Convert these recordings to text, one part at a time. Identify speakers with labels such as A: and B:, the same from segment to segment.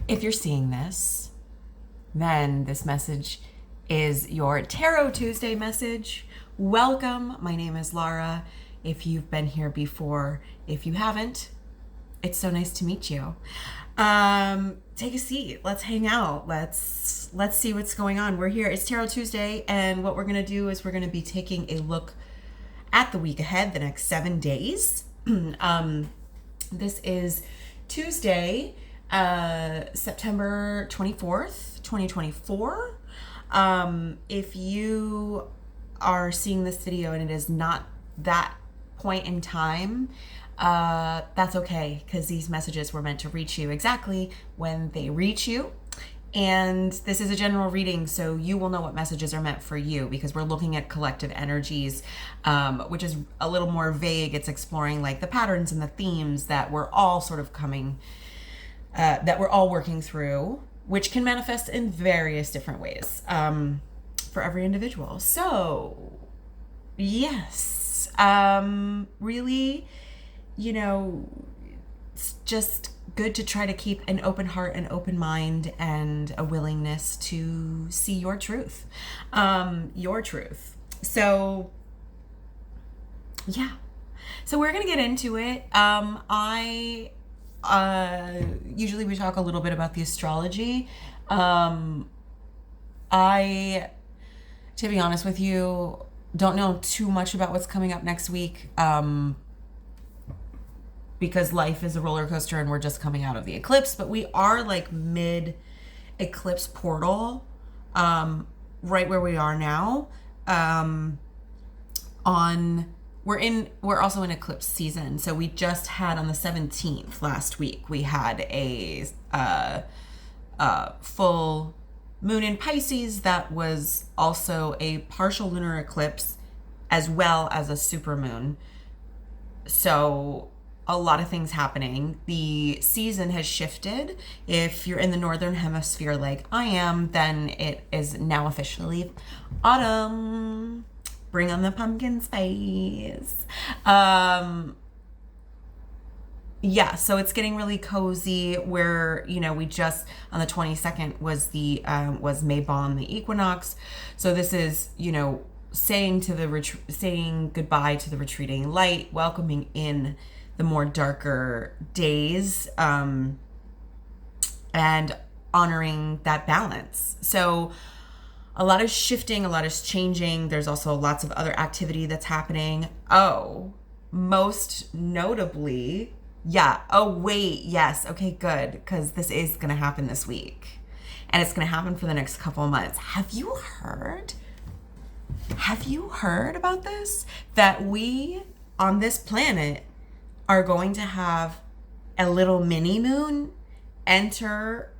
A: If you're seeing this, then this message is your Tarot Tuesday message. Welcome. My name is Lara. If you've been here before, if you haven't, it's so nice to meet you. Take a seat. Let's hang out. Let's see what's going on. We're here. It's Tarot Tuesday, and what we're going to do is we're going to be taking a look at the week ahead, the next 7 days. This is Tuesday, September 24th, 2024. If you are seeing this video and it is not that point in time, that's okay, because these messages were meant to reach you exactly when they reach you. And this is a general reading, so you will know what messages are meant for you, because we're looking at collective energies, which is a little more vague. It's exploring like the patterns and the themes that we're all sort of that we're all working through, which can manifest in various different ways for every individual. So, yes, really, it's just good to try to keep an open heart, an open mind, and a willingness to see your truth. So, yeah. So we're going to get into it. Usually we talk a little bit about the astrology. To be honest with you, don't know too much about what's coming up next week. Because life is a roller coaster and we're just coming out of the eclipse, but we are like mid eclipse portal, right where we are now. We're also in eclipse season. So we just had on the 17th last week, we had a full moon in Pisces that was also a partial lunar eclipse as well as a supermoon. So a lot of things happening. The season has shifted. If you're in the northern hemisphere like I am, then it is now officially autumn. Bring on the pumpkin spice. Yeah, so it's getting really cozy. Where we just on the 22nd was was Mabon, the equinox. So this is saying goodbye to the retreating light, welcoming in the more darker days, and honoring that balance. So a lot is shifting, a lot is changing. There's also lots of other activity that's happening. Oh, most notably, yeah. Oh, wait, yes. Okay, good, because this is going to happen this week. And it's going to happen for the next couple of months. Have you heard about this? That we, on this planet, are going to have a little mini moon enter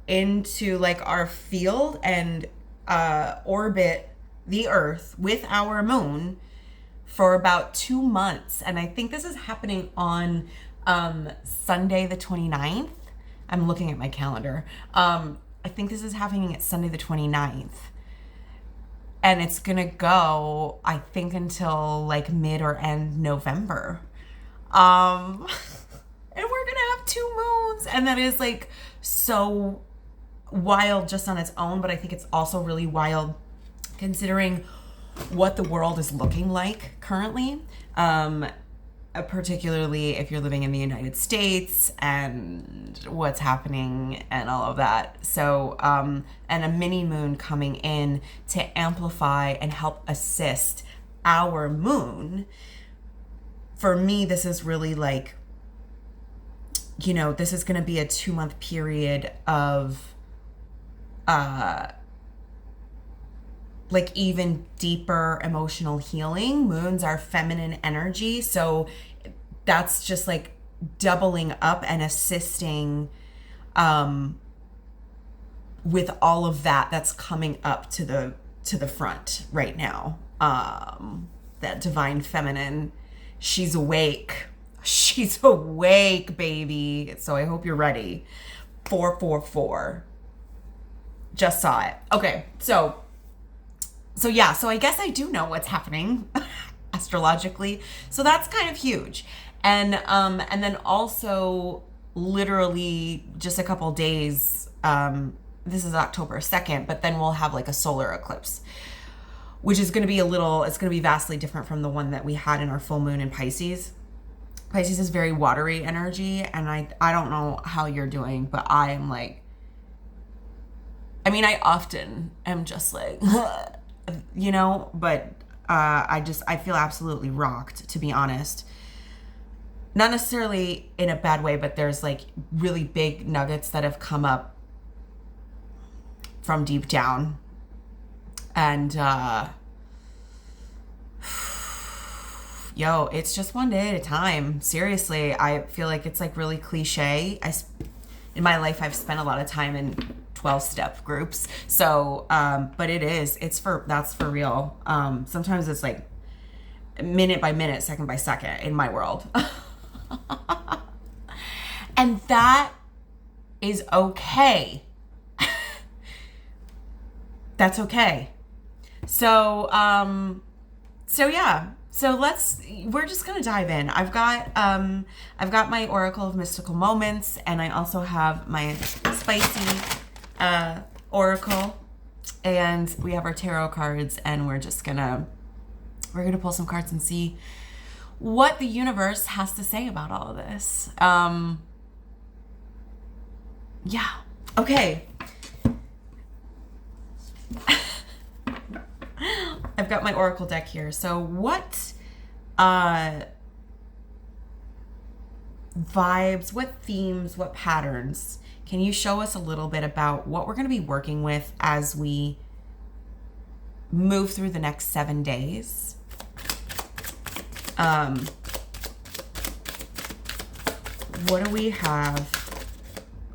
A: into like our field and orbit the earth with our moon for about 2 months. And I think this is happening on Sunday the 29th. I'm looking at my calendar. I think this is happening at Sunday the 29th. And it's gonna go, I think, until like mid or end November. And we're gonna have 2 moons, and that is like so wild just on its own, but I think it's also really wild considering what the world is looking like currently, particularly if you're living in the United States and what's happening and all of that. So and a mini moon coming in to amplify and help assist our moon. For me, this is really like, this is going to be a 2-month period of like even deeper emotional healing. Moons are feminine energy, so that's just like doubling up and assisting with all of that's coming up to the front right now. That divine feminine, she's awake. She's awake, baby. So I hope you're ready. 444. Just saw it. Okay, so yeah, so I guess I do know what's happening astrologically. So that's kind of huge. And then also literally just a couple days. This is October 2nd, but then we'll have like a solar eclipse, which is going to be it's going to be vastly different from the one that we had in our full moon in Pisces. Pisces is very watery energy, and I don't know how you're doing, but I am like, I mean, I often am just like, you know, but I feel absolutely rocked, to be honest. Not necessarily in a bad way, but there's like really big nuggets that have come up from deep down. And yo, it's just one day at a time. Seriously, I feel like it's like really cliche. In my life, I've spent a lot of time in 12-step groups. So, but that's for real. Sometimes it's like minute by minute, second by second in my world. And that is okay. That's okay. So yeah. So we're just going to dive in. I've got my Oracle of Mystical Moments, and I also have my spicy Oracle, and we have our tarot cards, and we're going to pull some cards and see what the universe has to say about all of this. Yeah. Okay. I've got my Oracle deck here. So what vibes, what themes, what patterns can you show us a little bit about what we're going to be working with as we move through the next 7 days? What do we have?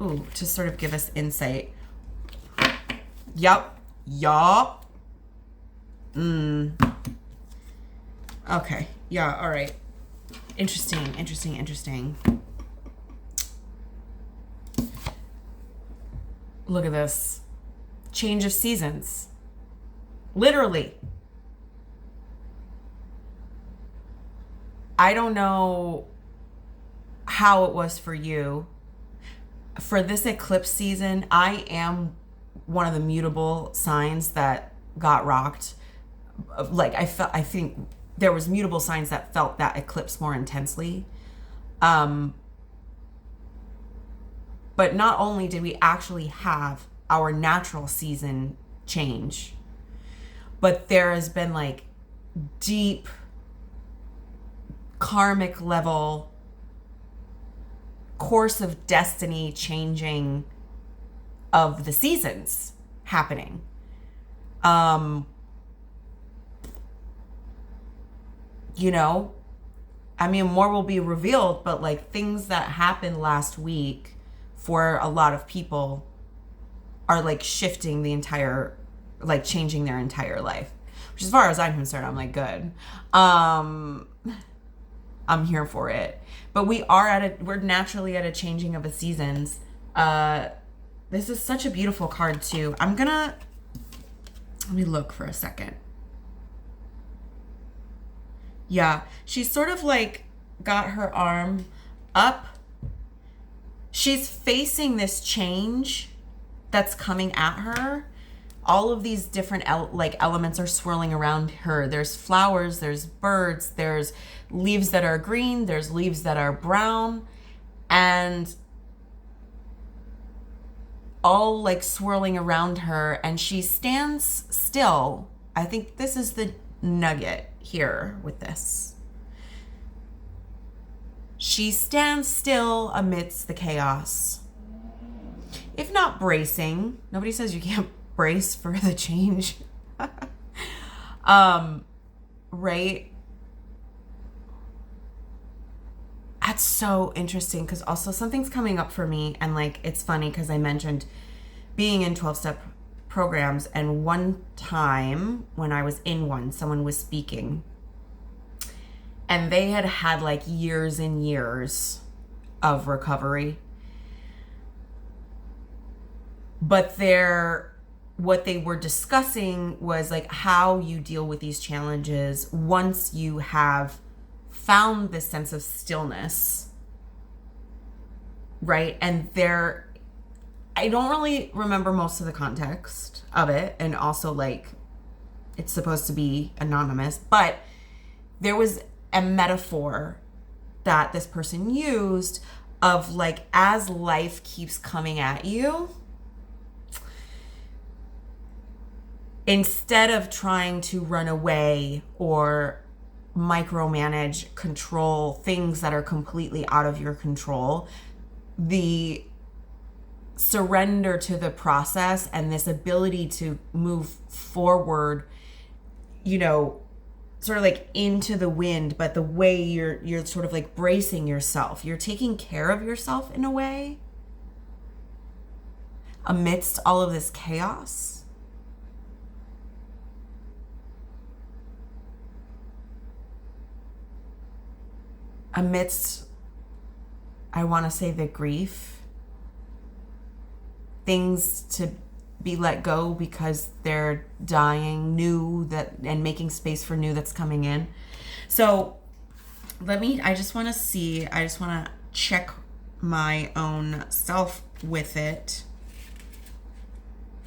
A: Ooh, to sort of give us insight. Yup. Okay. Yeah. All right. Interesting. Look at this. Change of seasons. Literally. I don't know how it was for you. For this eclipse season, I am one of the mutable signs that got rocked. Like I think there was mutable signs that felt that eclipse more intensely. But not only did we actually have our natural season change, but there has been like deep karmic level course of destiny changing of the seasons happening. You know, I mean, more will be revealed, but like things that happened last week for a lot of people are like shifting the entire, like changing their entire life, which as far as I'm concerned, I'm like, good. I'm here for it. But we're naturally at a changing of the seasons. This is such a beautiful card too. Let me look for a second. Yeah, she's sort of like got her arm up. She's facing this change that's coming at her. All of these different elements are swirling around her. There's flowers, there's birds, there's leaves that are green, there's leaves that are brown, and all like swirling around her, and she stands still. I think this is the nugget here with this. She stands still amidst the chaos. If not bracing, nobody says you can't brace for the change. Right? That's so interesting, because also something's coming up for me, and like it's funny because I mentioned being in 12-step programs, and one time when I was in one, someone was speaking and they had like years and years of recovery, but what they were discussing was like how you deal with these challenges once you have found this sense of stillness right? And I don't really remember most of the context of it. And also, like, it's supposed to be anonymous, but there was a metaphor that this person used of, like, as life keeps coming at you, instead of trying to run away or micromanage, control things that are completely out of your control, the surrender to the process and this ability to move forward, you know, sort of like into the wind, but the way you're sort of like bracing yourself. You're taking care of yourself in a way amidst all of this chaos. Amidst, I want to say, the grief, things to be let go because they're dying, new, that, and making space for new that's coming in. So I just want to check my own self with it.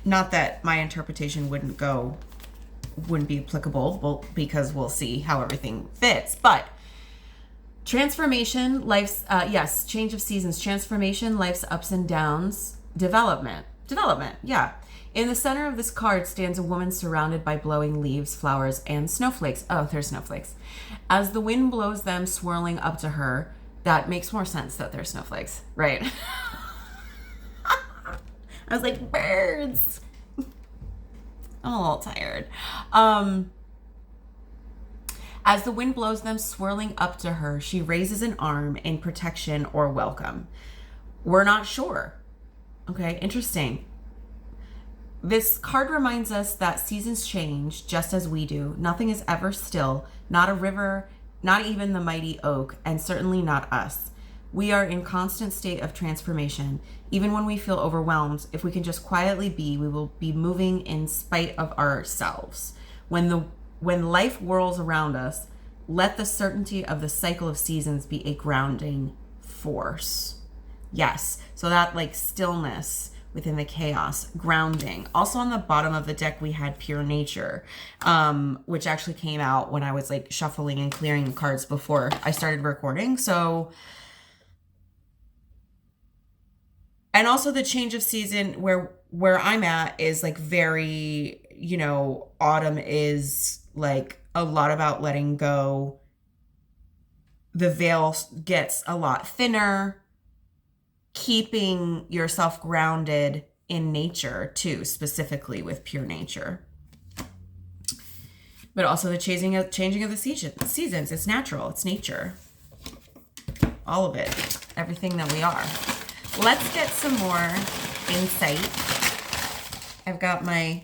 A: Not that my interpretation wouldn't be applicable, well, because we'll see how everything fits, but transformation, life's, change of seasons, transformation, life's ups and downs, development, yeah. In the center of this card stands a woman surrounded by blowing leaves, flowers, and snowflakes. Oh, there's snowflakes. As the wind blows them swirling up to her, that makes more sense that they're snowflakes, right? I was like, birds. I'm a little tired. As the wind blows them swirling up to her, she raises an arm in protection or welcome. We're not sure. Okay, interesting. This card reminds us that seasons change just as we do. Nothing is ever still, not a river, not even the mighty oak, and certainly not us. We are in constant state of transformation. Even when we feel overwhelmed, if we can just quietly be, we will be moving in spite of ourselves. When life whirls around us, let the certainty of the cycle of seasons be a grounding force. Yes, so that, like, stillness within the chaos, grounding. Also on the bottom of the deck, we had pure nature, which actually came out when I was like shuffling and clearing the cards before I started recording. So, and also the change of season where I'm at is like very, you know, autumn is like a lot about letting go. The veil gets a lot thinner. Keeping yourself grounded in nature too, specifically with pure nature. But also the changing of the seasons. It's natural. It's nature. All of it. Everything that we are. Let's get some more insight. I've got my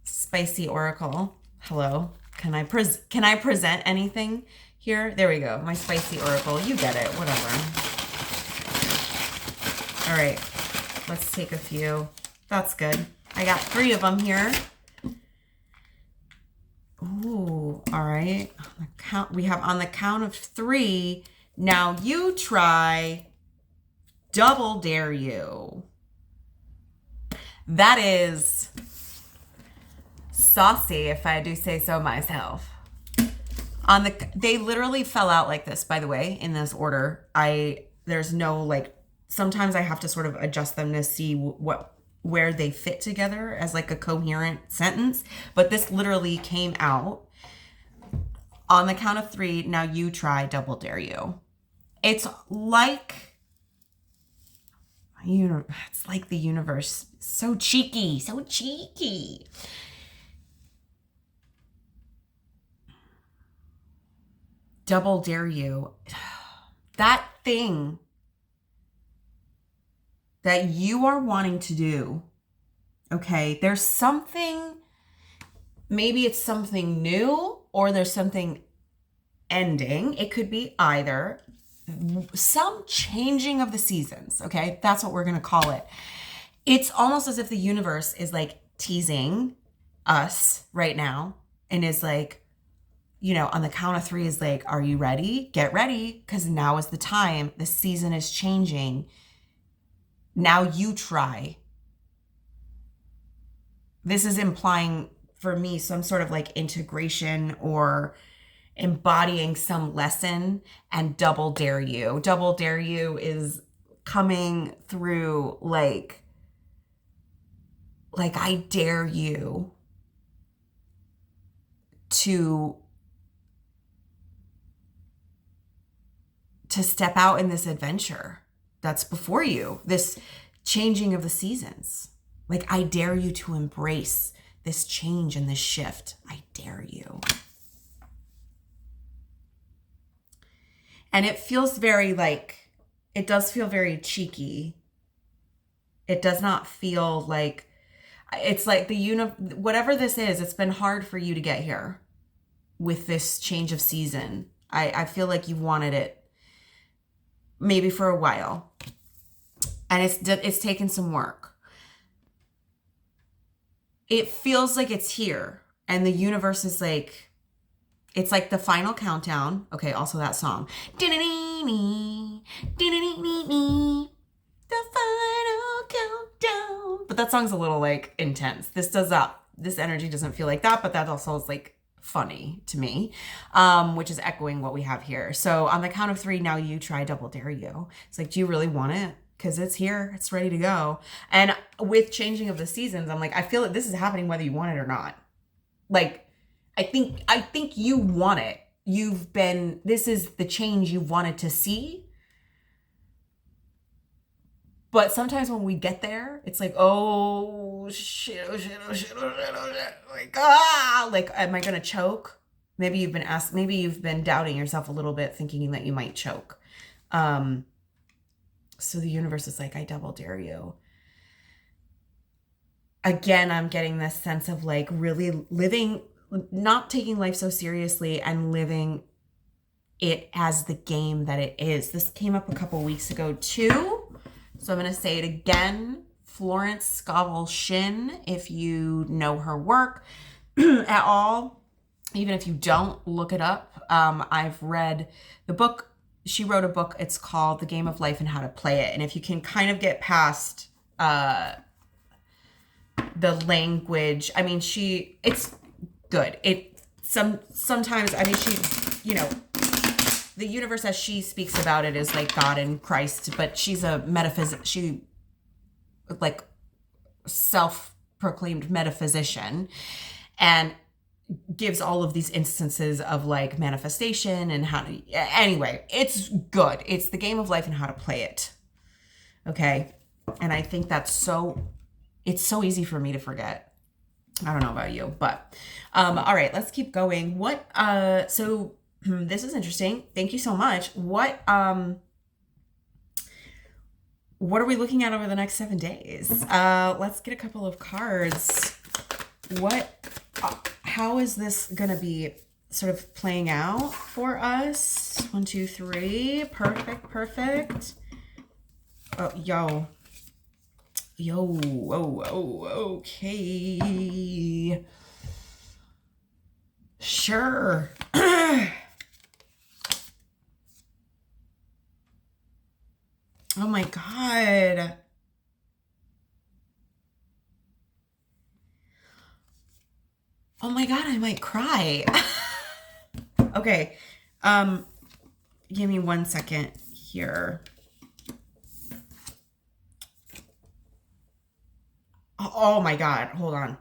A: spicy oracle. Hello. Can I present anything here? There we go. My spicy oracle. You get it. Whatever. All right, let's take a few. That's good. I got 3 of them here. Ooh, all right. We have on the count of 3. Now you try double dare you. That is saucy, if I do say so myself. They literally fell out like this, by the way, in this order. There's no like. Sometimes I have to sort of adjust them to see where they fit together as like a coherent sentence. But this literally came out on the count of 3. Now you try double dare you. It's like the universe. So cheeky. Double dare you. That thing that you are wanting to do, okay, there's something, maybe it's something new or there's something ending. It could be either. Some changing of the seasons, okay? That's what we're going to call it. It's almost as if the universe is like teasing us right now and is like, on the count of three is like, are you ready? Get ready, because now is the time. The season is changing. Now you try. This is implying for me some sort of like integration or embodying some lesson, and double dare you. Double dare you is coming through like I dare you to step out in this adventure that's before you, this changing of the seasons. Like, I dare you to embrace this change and this shift. I dare you. And it feels very like, it does feel very cheeky. It does not feel like, it's like whatever this is, it's been hard for you to get here with this change of season. I feel like you wanted it maybe for a while, and it's taken some work. It feels like it's here, and the universe is like, it's like the final countdown. Okay, also that song. The final countdown. But that song's a little like intense. This energy doesn't feel like that, but that also is like funny to me, which is echoing what we have here. So on the count of three, now you try double dare you. It's like, do you really want it? Because it's here, it's ready to go. And with changing of the seasons, I'm like, I feel like this is happening whether you want it or not. Like, I think you want it. This is the change you wanted to see. But sometimes when we get there, it's like, oh shit, oh shit, oh shit, oh shit, oh shit. Like, am I gonna choke? Maybe you've been doubting yourself a little bit, thinking that you might choke. So the universe is like, I double dare you. Again, I'm getting this sense of like really living, not taking life so seriously and living it as the game that it is. This came up a couple weeks ago too. So I'm going to say it again. Florence Scovel Shinn, if you know her work at all, even if you don't, look it up. I've read the book. She wrote a book. It's called The Game of Life and How to Play It. And if you can kind of get past the language, I mean, it's good. Sometimes, I mean, the universe as she speaks about it is like God and Christ, but she's she like self-proclaimed metaphysician, and gives all of these instances of like manifestation and how to, anyway, it's good. It's The Game of Life and How to Play It. Okay. And I think it's so easy for me to forget. I don't know about you, but, all right, let's keep going. So this is interesting. Thank you so much. What are we looking at over the next 7 days? Let's get a couple of cards. How is this going to be sort of playing out for us? 1, 2, 3. Perfect. Oh, okay. Sure. Oh my God. Oh my God, I might cry. Okay. Give me 1 second here. Oh my God, hold on.